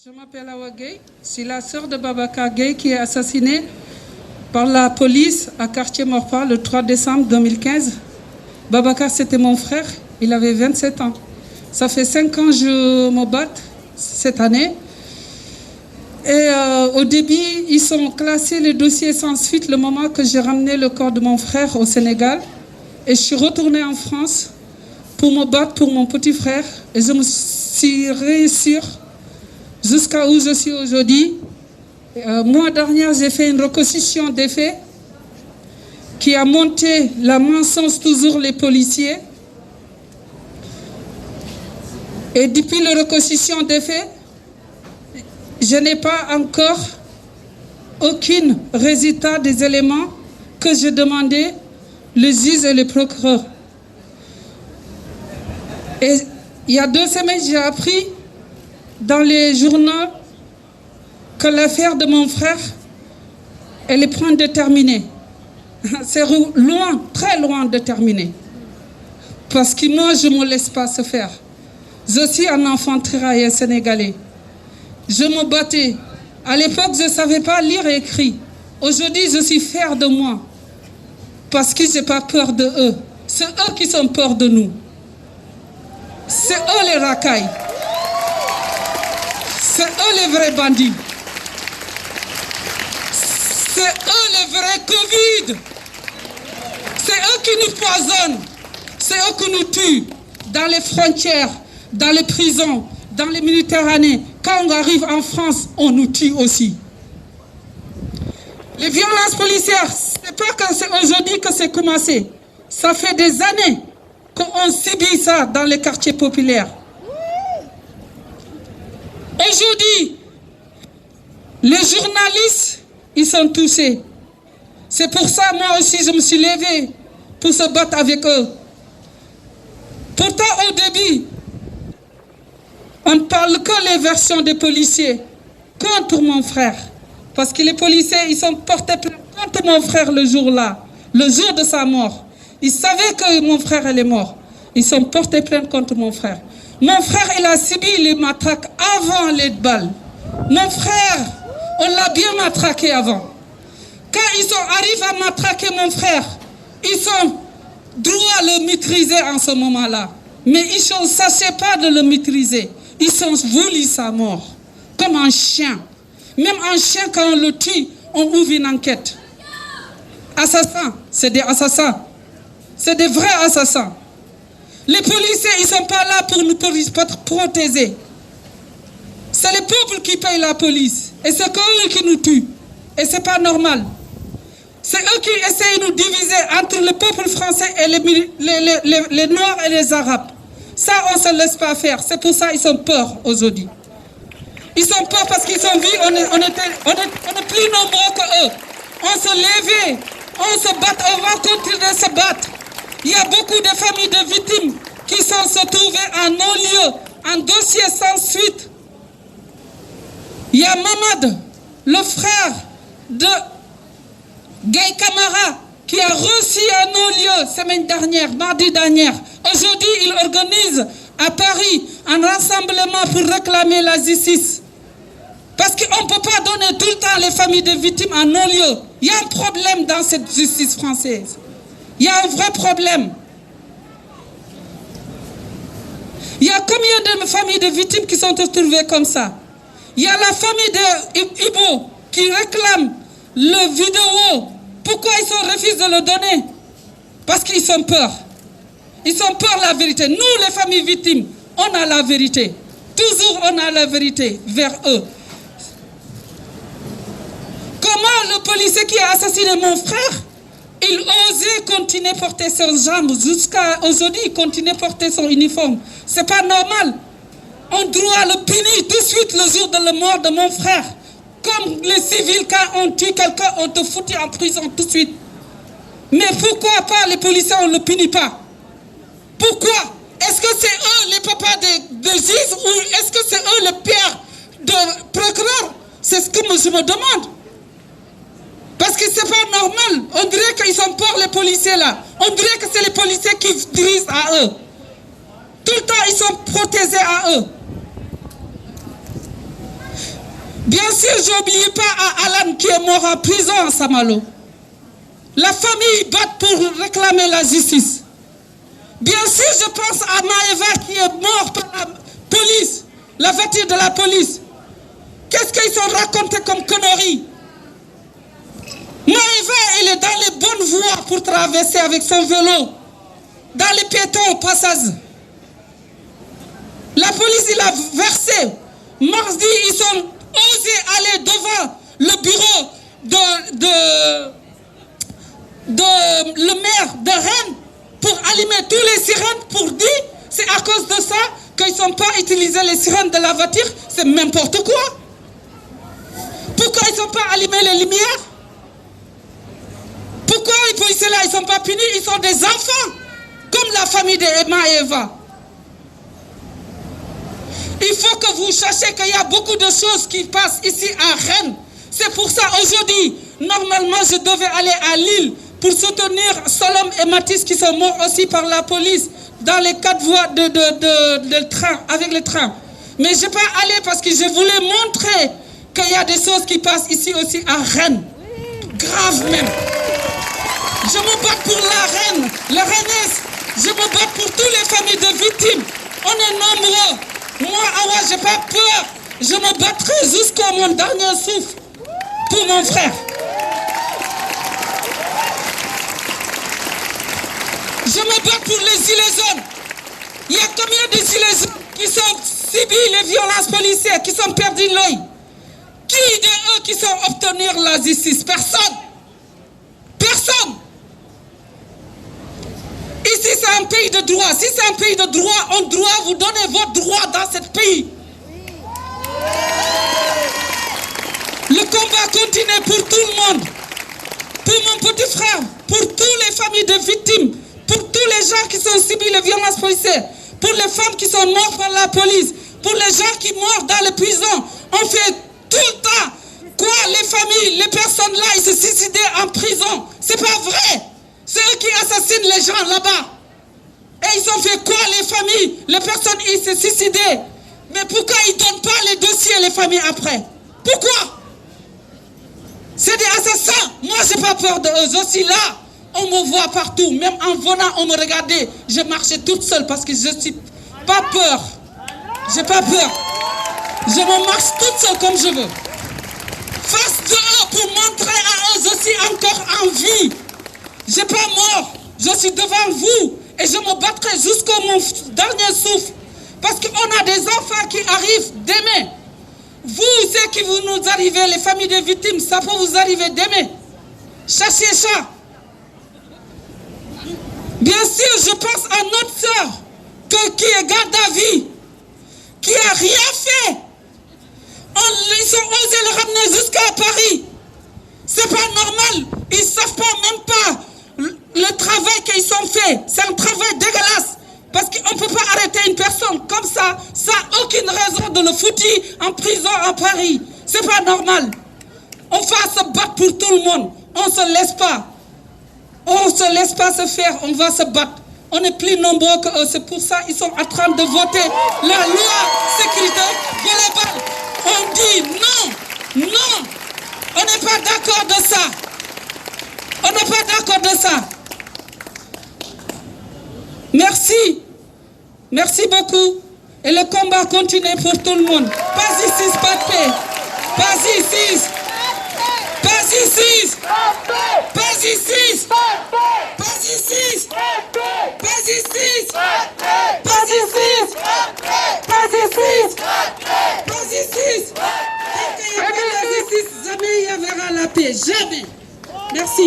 Je m'appelle Awa Gueye, je suis la sœur de Babacar Gueye qui est assassiné par la police à Quartier Maurepas le 3 décembre 2015. Babacar, c'était mon frère, il avait 27 ans. Ça fait 5 ans que je me bats cette année. Et au début, ils ont classé le dossier sans suite le moment que j'ai ramené le corps de mon frère au Sénégal. Et je suis retournée en France pour me battre pour mon petit frère. Et je me suis réussi jusqu'à où je suis aujourd'hui. Mois dernier, j'ai fait une reconstitution des faits qui a monté la mensonge toujours les policiers. Et depuis la reconstitution des faits, je n'ai pas encore aucun résultat des éléments que j'ai demandé le juge et le procureur. Et il y a 2 semaines, j'ai appris dans les journaux que l'affaire de mon frère, elle est point déterminée. C'est loin, très loin de terminer. Parce que moi, je ne me laisse pas se faire. Je suis un enfant tiraillé sénégalais. Je me battais. À l'époque, je ne savais pas lire et écrire. Aujourd'hui, je suis fière de moi. Parce que je n'ai pas peur de eux. C'est eux qui sont peur de nous. C'est eux les racailles. C'est eux les vrais bandits. C'est eux les vrais Covid. C'est eux qui nous poisonnent. C'est eux qui nous tuent. Dans les frontières, dans les prisons, dans les Méditerranées. Quand on arrive en France, on nous tue aussi. Les violences policières, c'est pas que c'est aujourd'hui que c'est commencé. Ça fait des années qu'on subit ça dans les quartiers populaires. Aujourd'hui, les journalistes, ils sont touchés. C'est pour ça, moi aussi, je me suis levée pour se battre avec eux. Pourtant, au début, on ne parle que les versions des policiers contre mon frère. Parce que les policiers, ils sont portés plainte contre mon frère le jour-là, le jour de sa mort. Ils savaient que mon frère elle est mort. Ils sont portés plainte contre mon frère. Mon frère, il a subi les matraques avant les balles. Mon frère, on l'a bien matraqué avant. Quand ils arrivent à matraquer mon frère, ils sont droits à le maîtriser en ce moment-là. Mais ils ne savaient pas de le maîtriser. Ils ont voulu sa mort, comme un chien. Même un chien, quand on le tue, on ouvre une enquête. Assassins, c'est des assassins. C'est des vrais assassins. Les policiers, ils ne sont pas là pour nous protéger. C'est les peuples qui payent la police. Et c'est eux qui nous tuent. Et ce n'est pas normal. C'est eux qui essayent de nous diviser entre le peuple français et les Noirs et les Arabes. Ça, on ne se laisse pas faire. C'est pour ça qu'ils ont peur aujourd'hui. Ils ont peur parce qu'ils ont vu, on est plus nombreux qu'eux. On se levait, on se bat, on va continuer de se battre. Il y a beaucoup de familles de victimes qui sont se trouvées en non-lieu, en dossier sans suite. Il y a Mamad, le frère de Gueye Camara, qui a reçu un non-lieu semaine dernière, mardi dernière. Aujourd'hui, il organise à Paris un rassemblement pour réclamer la justice. Parce qu'on ne peut pas donner tout le temps les familles de victimes en non-lieu. Il y a un problème dans cette justice française. Il y a un vrai problème. Il y a combien de familles de victimes qui sont retrouvées comme ça? Il y a la famille de Ibo qui réclame le vidéo. Pourquoi ils refusent de le donner? Parce qu'ils ont peur. Ils ont peur de la vérité. Nous, les familles victimes, on a la vérité. Toujours on a la vérité vers eux. Comment le policier qui a assassiné mon frère, il osait continuer à porter ses jambes jusqu'à aujourd'hui, il continue à porter son uniforme. C'est pas normal. On doit le punir tout de suite le jour de la mort de mon frère. Comme les civils, quand on tue quelqu'un, on te fout en prison tout de suite. Mais pourquoi pas les policiers, on ne le punit pas? Pourquoi? Est-ce que c'est eux les papas de juges ou est-ce que c'est eux le père de procureur? C'est ce que je me demande. Parce que c'est pas normal. On dirait qu'ils sont pour les policiers là. On dirait que c'est les policiers qui dirigent à eux. Tout le temps, ils sont protégés à eux. Bien sûr, je n'oublie pas à Alan qui est mort en prison à Saint-Malo. La famille bat pour réclamer la justice. Bien sûr, je pense à Maëva qui est mort par la police, la voiture de la police. Qu'est-ce qu'ils ont raconté comme conneries? Maëva, elle est dans les bonnes voies pour traverser avec son vélo, dans les piétons au passage. La police, il a versé. Mardi, ils ont osé aller devant le bureau de le maire de Rennes pour allumer tous les sirènes pour dire c'est à cause de ça qu'ils n'ont pas utilisé les sirènes de la voiture. C'est n'importe quoi. Pourquoi ils n'ont pas allumé les lumières? Pourquoi les policiers là, ils ne sont pas punis? Ils sont des enfants, comme la famille d'Emma et Eva. Il faut que vous sachiez qu'il y a beaucoup de choses qui passent ici à Rennes. C'est pour ça, aujourd'hui, normalement, je devais aller à Lille pour soutenir Solom et Mathis qui sont morts aussi par la police dans les 4 voies de train, avec les trains. Mais je n'ai pas allé parce que je voulais montrer qu'il y a des choses qui passent ici aussi à Rennes. Grave même. Je me bats pour la Reine, la Rennes. Je me bats pour toutes les familles de victimes. On est nombreux. Moi, Awa, je n'ai pas peur. Je me battrai jusqu'à mon dernier souffle pour mon frère. Je me bats pour les gilets jaunes. Il y a combien de gilets jaunes qui sont subis les violences policières, qui sont perdus l'œil? Qui de eux qui sont obtenir la justice? Personne. Personne. Ici, c'est un pays de droit. Si c'est un pays de droit, on doit vous donner votre droit dans ce pays. Le combat continue pour tout le monde. Pour mon petit frère, pour toutes les familles de victimes, pour tous les gens qui sont subis les violences policières, pour les femmes qui sont mortes par la police, pour les gens qui meurent dans les prisons. On fait tout le temps. Quoi, les familles, les personnes là, ils se suicidaient en prison. C'est pas vrai. C'est eux qui assassinent les gens là-bas. Et ils ont fait quoi, les familles? Les personnes, ils se suicidaient. Mais pourquoi ils ne donnent pas les dossiers, les familles, après? Pourquoi? C'est des assassins. Moi, je n'ai pas peur d'eux. Je suis là. On me voit partout. Même en venant, on me regardait. Je marchais toute seule parce que je n'ai pas peur. Je n'ai pas peur. Je me marche toute seule comme je veux. Face de eux pour montrer à eux, je suis encore en vie. Je n'ai pas mort. Je suis devant vous. Et je me battrai jusqu'au mon dernier souffle. Parce qu'on a des enfants qui arrivent demain. Vous, ceux qui vous nous arrivez, les familles de victimes, ça peut vous arriver demain. Cherchez ça. Bien sûr, je pense à notre soeur qui est garde à vue, qui n'a rien fait. Ils ont osé le ramener jusqu'à Paris. C'est pas normal. Ils ne savent pas même pas le travail qu'ils ont fait. C'est un travail dégueulasse. Parce qu'on ne peut pas arrêter une personne comme ça, sans aucune raison de le foutre en prison à Paris. C'est pas normal. On va se battre pour tout le monde. On ne se laisse pas. On ne se laisse pas se faire. On va se battre. On est plus nombreux qu'eux. C'est pour ça qu'ils sont en train de voter la loi sécurité globale. On dit non, non. On n'est pas d'accord de ça. On n'est pas d'accord de ça. Merci. Merci beaucoup. Et le combat continue pour tout le monde. Pas ici, pas de paix. Pas ici. Pas ici. Pas ici. Pas ici. Pas ici. Pas ici. Pas ici. Pas ici. Tant qu'il n'y a pas de justice, jamais il y aura la paix. Jamais. Merci.